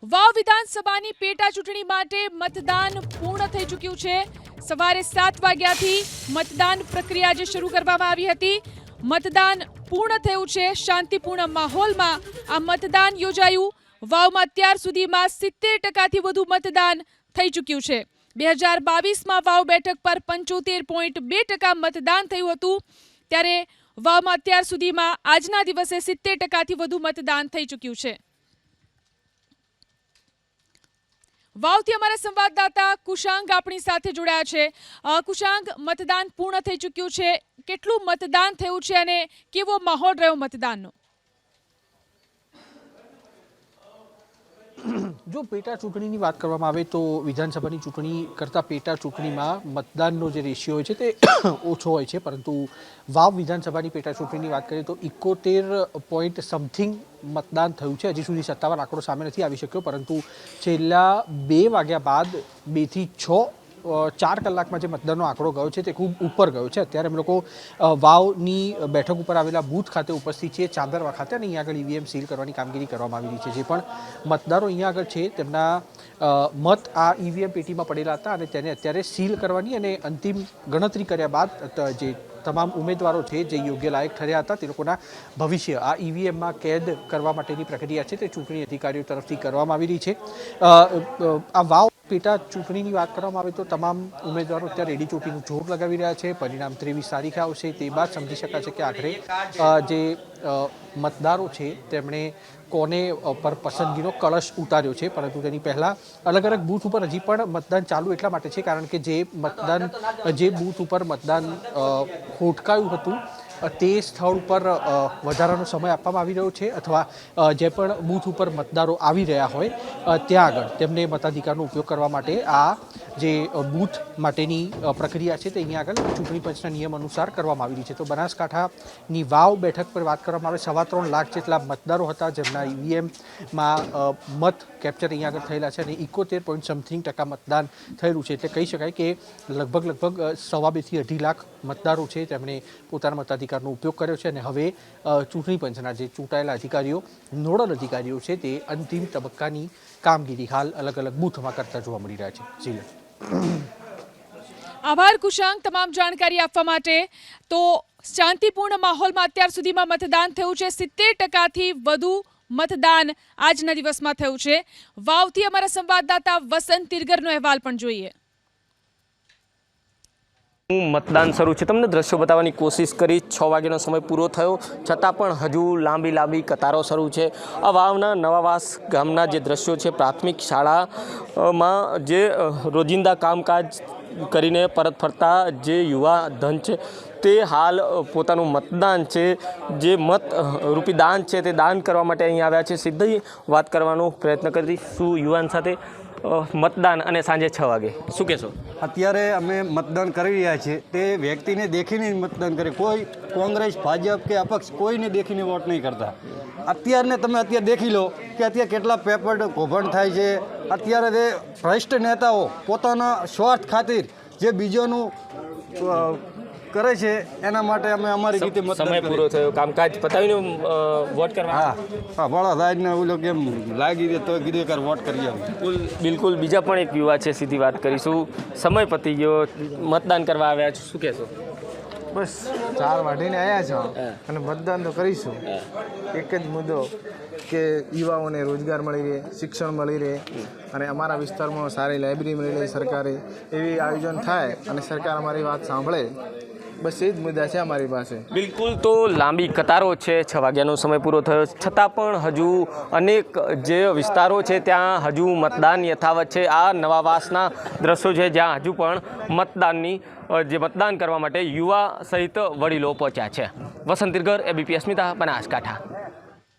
વાવ વિધાનસભાની પેટા ચૂંટણી માટે મતદાન પૂર્ણ થઈ ચૂક્યું છે। સવારે 7 વાગ્યાથી મતદાન પ્રક્રિયા જે શરૂ કરવામાં આવી હતી। મતદાન પૂર્ણ થયું છે। શાંતિપૂર્ણ માહોલમાં આ મતદાન યોજાયું। વાવમાં અત્યાર સુધીમાં 70%થી વધુ મતદાન થઈ ચૂક્યું છે। 2022માં વાવ બેઠક પર 75.2% મતદાન થયું હતું, ત્યારે વાવમાં અત્યાર સુધીમાં આજના દિવસે 70%થી વધુ મતદાન થઈ ચૂક્યું છે। વાવથી અમારા સંવાદદાતા કુશાંગ આપણી સાથે જોડાયા છે। કુશાંગ, મતદાન પૂર્ણ થઈ ચૂક્યું છે, કેટલું મતદાન થયું છે અને કેવો માહોલ રહ્યો મતદાનનો? જો પેટા ચૂંટણીની વાત કરવામાં આવે તો વિધાનસભાની ચૂંટણી કરતાં પેટા ચૂંટણીમાં મતદાનનો જે રેશિયો હોય છે તે ઓછો હોય છે, પરંતુ વાવ વિધાનસભાની પેટા ચૂંટણીની વાત કરીએ તો 71 પોઈન્ટ સમથિંગ મતદાન થયું છે। હજી સુધી સત્તાવાર આંકડો સામે નથી આવી શક્યો, પરંતુ છેલ્લા 2 વાગ્યા બાદ 2 થી 4 કલાકમાં જે મતદાનનો આંકડો ગયો છે તે ખૂબ ઉપર ગયો છે। અત્યારે અમે લોકો વાવની બેઠક ઉપર આવેલા બૂથ ખાતે ઉપસ્થિત છીએ, ચાંદરવા ખાતે, અને અહીંયા આગળ ઈવીએમ સીલ કરવાની કામગીરી કરવામાં આવી રહી છે। જે પણ મતદારો અહીંયા આગળ છે તેમના મત આ ઈવીએમ પેટીમાં પડેલા હતા અને તેને અત્યારે સીલ કરવાની અને અંતિમ ગણતરી કર્યા બાદ જે તમામ ઉમેદવારો છે જે યોગ્ય લાયક ઠર્યા હતા તે લોકોના ભવિષ્ય આ ઈવીએમમાં કેદ કરવા માટેની પ્રક્રિયા છે તે ચૂંટણી અધિકારીઓ તરફથી કરવામાં આવી રહી છે। આ વાવ પેટા ચૂંટણીની વાત કરવામાં આવે તો તમામ ઉમેદવારો અત્યારે રેડી ચોટીનું જોર લગાવી રહ્યા છે। પરિણામ 23 તારીખે આવશે, તે બાદ સમજી શકાશે કે આખરે જે મતદારો છે તેમણે કોને પર પસંદગીનો કળશ ઉતાર્યો છે। પરંતુ તેની પહેલાં અલગ અલગ બૂથ ઉપર હજી પણ મતદાન ચાલુ એટલા માટે છે કારણ કે જે બૂથ ઉપર મતદાન ખોટકાયું હતું તે સ્થળ ઉપર વધારાનો સમય આપવામાં આવી રહ્યો છે, અથવા જે પણ બૂથ ઉપર મતદારો આવી રહ્યા હોય ત્યાં આગળ તેમને મતાધિકારનો ઉપયોગ કરવા માટે આ જે બૂથ માટેની પ્રક્રિયા છે તે અહીંયા આગળ ચૂંટણી પંચના નિયમ અનુસાર કરવામાં આવી રહી છે। તો બનાસકાંઠાની વાવ બેઠક પર વાત કરવામાં આવે 3.25 લાખ જેટલા મતદારો હતા જેમના ઈવીએમમાં મત કેપ્ચર અહીંયા આગળ થયેલા છે અને 71 પોઈન્ટ સમથિંગ ટકા મતદાન થયેલું છે। એટલે કહી શકાય કે લગભગ 2.5 થી 2.5 લાખ મતદારો છે તેમણે પોતાના મતાધિકારનો ઉપયોગ કર્યો છે અને હવે ચૂંટણી પંચના જે ચૂંટાયેલા અધિકારીઓ, નોડલ અધિકારીઓ છે તે અંતિમ તબક્કાની કામગીરી હાલ અલગ અલગ બૂથમાં કરતા જોવા મળી રહ્યા છે। જી આભાર કુશાંગ તમામ જાણકારી આપવા માટે। તો શાંતિપૂર્ણ માહોલમાં અત્યાર સુધીમાં મતદાન થયું છે। 70%થી વધુ મતદાન આજના દિવસમાં થયું છે। વાવથી અમારા સંવાદદાતા વસંત તિરગરનો અહેવાલ પણ જોઈએ। મતદાન શરૂ છે, તમને દ્રશ્યો બતાવવાની કોશિશ કરી। 6 વાગ્યાનો સમય પૂરો થયો છતાં પણ હજુ લાંબી કતારો શરૂ છે। આ વાવના નવાવાસ ગામના જે દ્રશ્યો છે, પ્રાથમિક શાળામાં જે રોજિંદા કામકાજ કરીને પરત ફરતા જે યુવા ધન છે તે હાલ પોતાનું મતદાન છે, જે મત રૂપી દાન છે તે દાન કરવા માટે અહીં આવ્યા છે। સીધી વાત કરવાનો પ્રયત્ન કરીશું યુવાન સાથે। મતદાન અને સાંજે 6 વાગે શું કહેશો? અત્યારે અમે મતદાન કરી રહ્યા છીએ તે વ્યક્તિને દેખીને મતદાન કરે, કોઈ કોંગ્રેસ, ભાજપ કે અપક્ષ કોઈને દેખીને વોટ નહીં કરતા। અત્યારે દેખી લો કે અત્યારે કેટલા પેપર કૌભાંડ થાય છે। અત્યારે તે ભ્રષ્ટ નેતાઓ પોતાના સ્વાર્થ ખાतिर જે બીજોનું કરે છે એના માટે અમે અમારી રીતે સમય પૂરો થયો, કામકાજ પતાવીને વોટ કરવા? હા, ભળો સાહેબને ઓલો કેમ લાગી દે તો કીધું કે વોટ કરીએ। બિલકુલ બીજા પણ એક યુવા છે, સીધી વાત કરીશું। સમય પતી ગયો, મતદાન કરવા આવ્યા છો, શું કહેશો? બસ 4 વાઢીને આવ્યા છો અને મતદાન તો કરીશું। એક જ મુદ્દો કે યુવાઓને રોજગાર મળી રહે, શિક્ષણ મળી રહે અને અમારા વિસ્તારમાં સારી લાઇબ્રેરી મળી રહે, સરકારે એવી આયોજન થાય અને સરકાર અમારી વાત સાંભળે, બસ એ જ મુદ્દા છે અમારી પાસે। બિલકુલ, તો લાંબી કતારો છે, 6 વાગ્યાનો સમય પૂરો થયો છતાં પણ હજુ અનેક જે વિસ્તારો છે ત્યાં હજુ મતદાન યથાવત છે। આ નવાવાસના દ્રશ્યો છે જ્યાં હજુ પણ મતદાન કરવા માટે યુવા સહિત વડીલો પહોંચ્યા છે। વસંત તિરગર, એબીપી અસ્મિતા, બનાસકાંઠા।